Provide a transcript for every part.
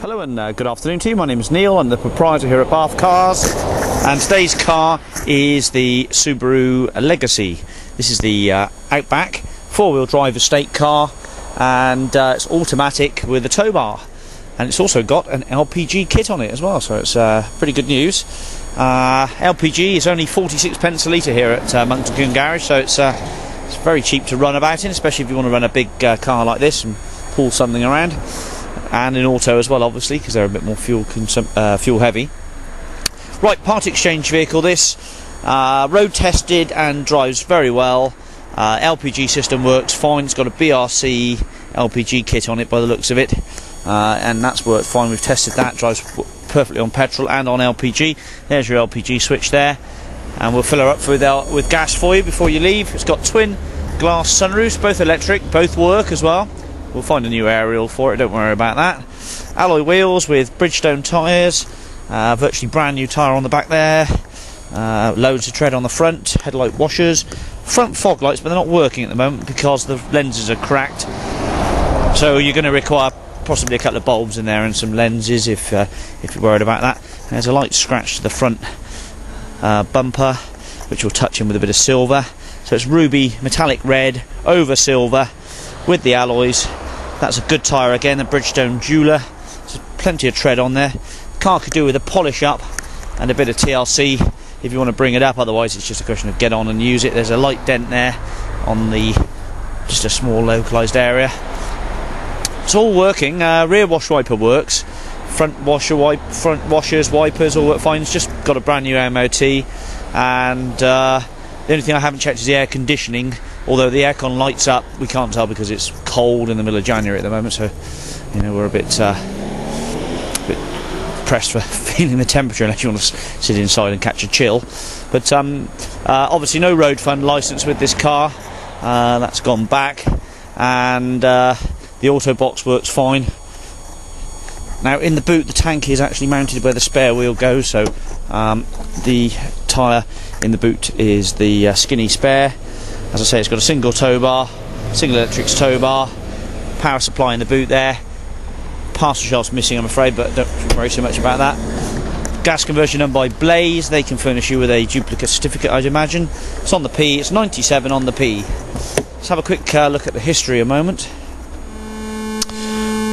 Hello and good afternoon to you. My name is Neil. I'm the proprietor here at Bathcars, and today's car is the Subaru Legacy. This is the Outback four-wheel drive estate car, and it's automatic with a tow bar, and it's also got an LPG kit on it as well, so it's pretty good news. LPG is only 46p a litre here at Monkton Combe Garage, so it's very cheap to run about in, especially if you want to run a big car like this and pull something around. And in auto as well, obviously, because they're a bit more fuel heavy. Right, part exchange vehicle this, road tested and drives very well. LPG system works fine. It's got a BRC LPG kit on it by the looks of it, and that's worked fine. We've tested that, drives perfectly on petrol and on LPG. There's your LPG switch there, and we'll fill her up with gas for you before you leave. It's got twin glass sunroofs, both electric, both work as well. We'll find a new aerial for it, don't worry about that. Alloy wheels with Bridgestone tyres, virtually brand new tyre on the back there, loads of tread on the front, headlight washers, front fog lights, but they're not working at the moment because the lenses are cracked, so you're going to require possibly a couple of bulbs in there and some lenses if you're worried about that. There's a light scratch to the front bumper, which will touch in with a bit of silver, so it's ruby metallic red over silver with the alloys. That's a good tyre again, a Bridgestone Jeweler. There's plenty of tread on there. Car could do with a polish up and a bit of TLC if you want to bring it up, otherwise it's just a question of get on and use it. There's a light dent there on just a small localised area. It's all working. Rear wash wiper works, front washers, wipers all work fine. It's just got a brand new MOT, and the only thing I haven't checked is the air conditioning. Although the aircon lights up, we can't tell because it's cold in the middle of January at the moment, so you know, we're a bit pressed for feeling the temperature unless you want to sit inside and catch a chill. But obviously no road fund licence with this car, that's gone back, and the auto box works fine. Now in the boot the tank is actually mounted where the spare wheel goes, so the tyre in the boot is the skinny spare. As I say, it's got a single tow bar, single electric tow bar, power supply in the boot there. Parcel shelf's missing, I'm afraid, but don't worry so much about that. Gas conversion done by Blaze. They can furnish you with a duplicate certificate, I'd imagine. It's on the P, it's 97 on the P. Let's have a quick look at the history a moment.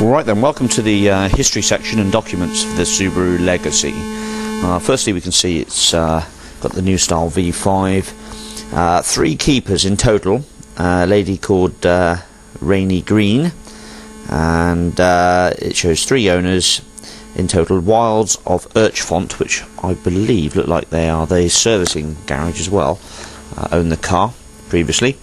Alright then, welcome to the history section and documents for the Subaru Legacy. Firstly, we can see it's got the new style V5. 3 keepers in total, a lady called Rainy Green, and it shows 3 owners in total. Wilds of Urchfont, which I believe look like they are the servicing garage as well, owned the car previously.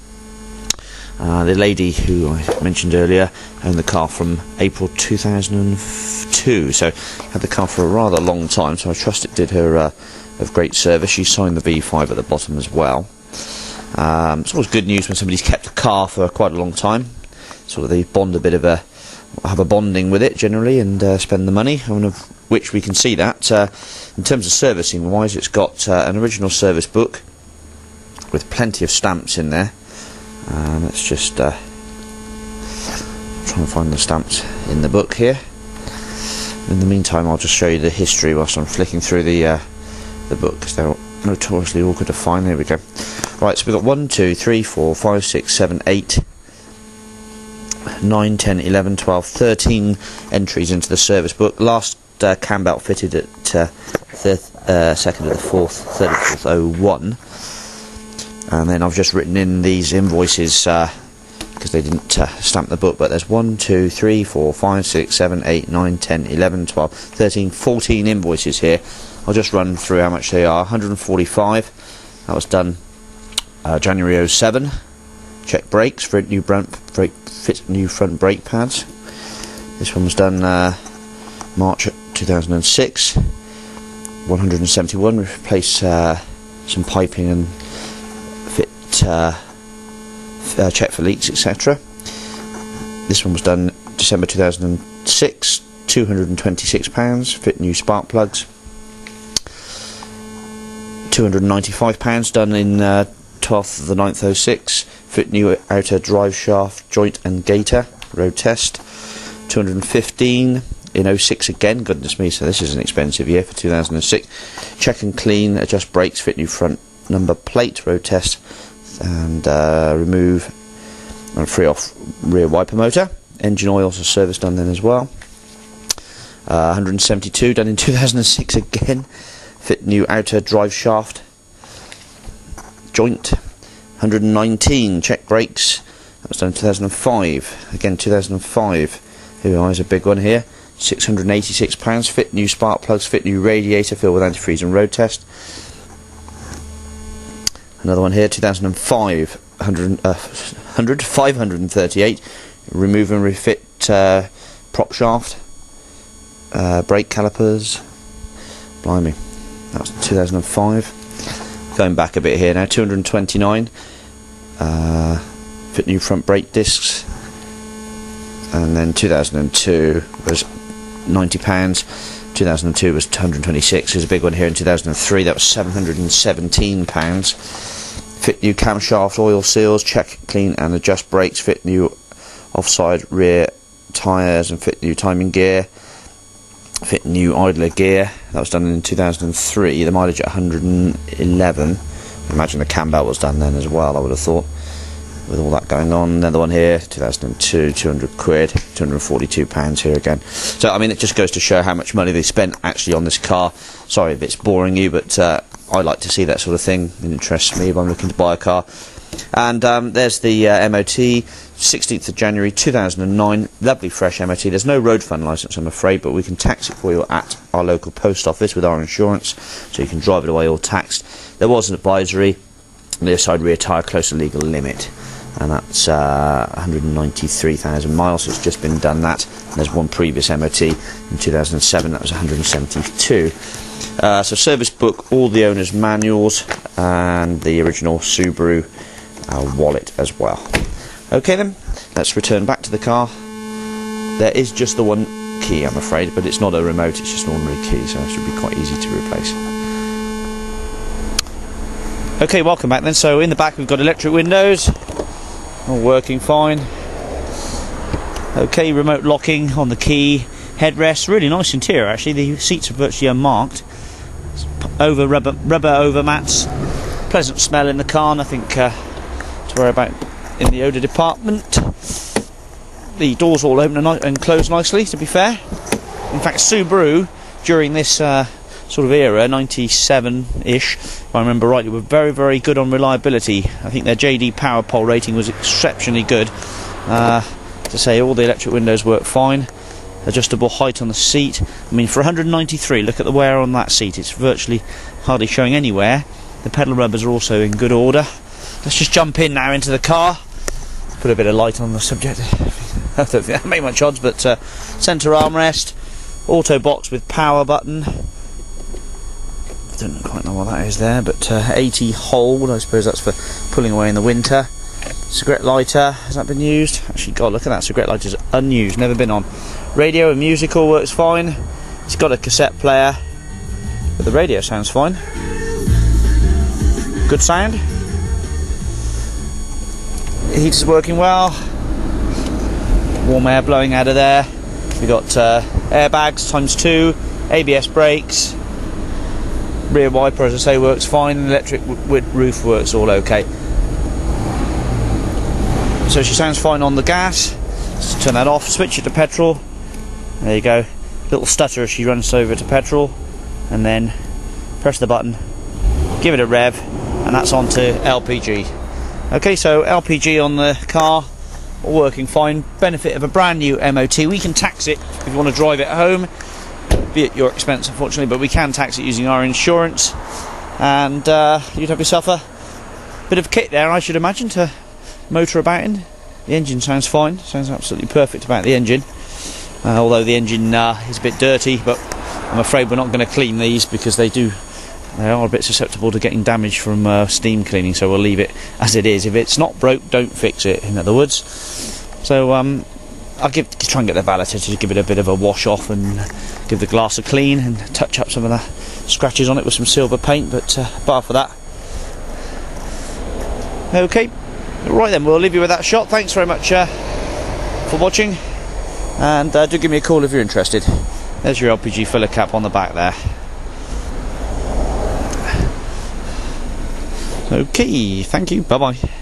The lady who I mentioned earlier owned the car from April 2002, so had the car for a rather long time, so I trust it did her of great service. She signed the V5 at the bottom as well. It's always good news when somebody's kept a car for quite a long time. Sort of they have a bonding with it generally, and spend the money, on which we can see that. In terms of servicing wise, it's got an original service book with plenty of stamps in there. Let's just try and find the stamps in the book here. In the meantime, I'll just show you the history whilst I'm flicking through the book, because they're notoriously awkward to find. There we go. Right, so we've got 1, 2, 3, 4, 5, 6, 7, 8, 9, 10, 11, 12, 13 entries into the service book. Last cam belt fitted at 2nd of the 4th, 3rd of the 4th, 01. And then I've just written in these invoices because they didn't stamp the book, but there's 1, 2, 3, 4, 5, 6, 7, 8, 9, 10, 11, 12, 13, 14 invoices here. I'll just run through how much they are. 145, that was done January 07. Check brakes, fit new front brake pads. This one was done March 2006. 171, replace some piping and check for leaks, etc. This one was done December 2006. £226, fit new spark plugs. £295 done in 12th of the 9th 06, fit new outer drive shaft joint and gaiter, road test. 215, in 06 again, goodness me, so this is an expensive year for 2006. Check and clean, adjust brakes, fit new front number plate, road test, and remove and free off rear wiper motor. Engine oils are service done then as well. 172 done in 2006 again. Fit new outer drive shaft joint. 119 check brakes, that was done in 2005. Again 2005. Here is a big one here. £686. Fit new spark plugs, fit new radiator, fill with antifreeze and road test. Another one here, 2005, 538. Remove and refit prop shaft, brake calipers. Blimey, that was 2005. Going back a bit here now, 229. Fit new front brake discs. And then 2002 was £90. 2002 was 126. There's a big one here in 2003. That was £717. Fit new camshaft oil seals, check, clean and adjust brakes. Fit new offside rear tyres and fit new timing gear. Fit new idler gear. That was done in 2003. The mileage at 111. I imagine the cam belt was done then as well, I would have thought, with all that going on. Another one here, 2002, 200 quid, £242 here again. So I mean, it just goes to show how much money they spent actually on this car. Sorry if it's boring you, but I like to see that sort of thing. It interests me if I'm looking to buy a car. And there's the MOT, 16th of January 2009, lovely fresh MOT. There's no road fund licence, I'm afraid, but we can tax it for you at our local post office with our insurance, so you can drive it away all taxed. There was an advisory, near side rear tyre close to legal limit, and that's 193,000 miles, so it's just been done that. And there's one previous MOT in 2007, that was 172. So service book, all the owner's manuals, and the original Subaru wallet as well. Okay then, let's return back to the car. There is just the one key, I'm afraid, but it's not a remote, it's just an ordinary key, so it should be quite easy to replace. Okay, welcome back then. So in the back we've got electric windows, all working fine. Okay, remote locking on the key, headrest, really nice interior actually. The seats are virtually unmarked. Over rubber over mats, pleasant smell in the car, nothing to worry about in the odour department. The doors all open and close nicely, to be fair. In fact, Subaru during this sort of era, 97-ish, if I remember rightly, were very, very good on reliability. I think their JD Power Pole rating was exceptionally good. To say, all the electric windows work fine. Adjustable height on the seat. I mean, for 193, look at the wear on that seat. It's virtually hardly showing anywhere. The pedal rubbers are also in good order. Let's just jump in now into the car. Put a bit of light on the subject. I don't think that made much odds, but centre armrest, auto box with power button. I don't quite know what that is there, but 80 hold. I suppose that's for pulling away in the winter. Cigarette lighter, has that been used? Actually, God, look at that, cigarette lighter's unused, never been on. Radio and music all works fine. It's got a cassette player, but the radio sounds fine. Good sound. Heater's working well. Warm air blowing out of there. We've got airbags ×2, ABS brakes. Rear wiper, as I say, works fine. Electric roof works all okay. So she sounds fine on the gas. Let's turn that off, switch it to petrol. There you go. Little stutter as she runs over to petrol, and then press the button, give it a rev, and that's on to LPG. Okay, so LPG on the car, all working fine. Benefit of a brand new MOT. We can tax it if you want to drive it home, be at your expense unfortunately, but we can tax it using our insurance, and you'd have yourself a bit of kit there, I should imagine, to motor about in. The engine sounds fine, sounds absolutely perfect about the engine, although the engine is a bit dirty, but I'm afraid we're not going to clean these because they are a bit susceptible to getting damage from steam cleaning, so we'll leave it as it is. If it's not broke, don't fix it, in other words. So I'll try and get the valeter to give it a bit of a wash off and give the glass a clean and touch up some of the scratches on it with some silver paint, but bar for that. Okay, right then, we'll leave you with that shot. Thanks very much for watching, and do give me a call if you're interested. There's your LPG filler cap on the back there. Okay, thank you, bye bye.